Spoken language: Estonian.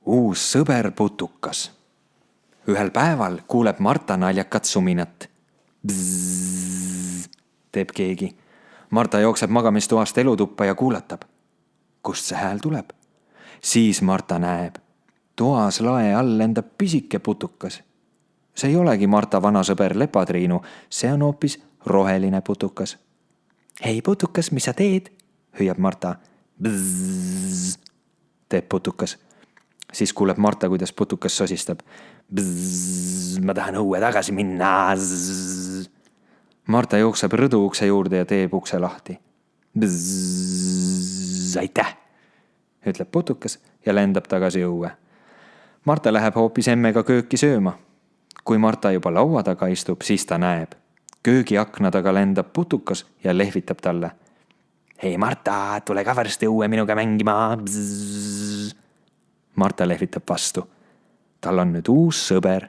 Uus sõber putukas. Ühel päeval kuuleb Marta naljakat suminat. Bzzz, teeb keegi. Marta jookseb magamistoast elutuppa ja kuulatab. Kust see hääl tuleb? Siis Marta näeb. Toas lae all lendab pisike putukas. See ei olegi Marta vana sõber Lepatriinu, see on hoopis roheline putukas. Hei putukas, mis sa teed? Hüüab Marta. Bzzz, teeb putukas. Siis kuuleb Marta, kuidas putukas sosistab. Bzzz, ma tahan õue tagasi minna. Zzz. Marta jookseb rõdu ukse juurde ja teeb ukse lahti. Bzzz, aitäh, ütleb putukas ja lendab tagasi õue. Marta läheb hoopis emmega kööki sööma. Kui Marta juba laua taga istub, siis ta näeb. Köögi akna taga lendab putukas ja lehvitab talle. Hei Marta, tule ka varsti õue minuga mängima. Bzzz. Marta lehvitab vastu. Tal on nüüd uus sõber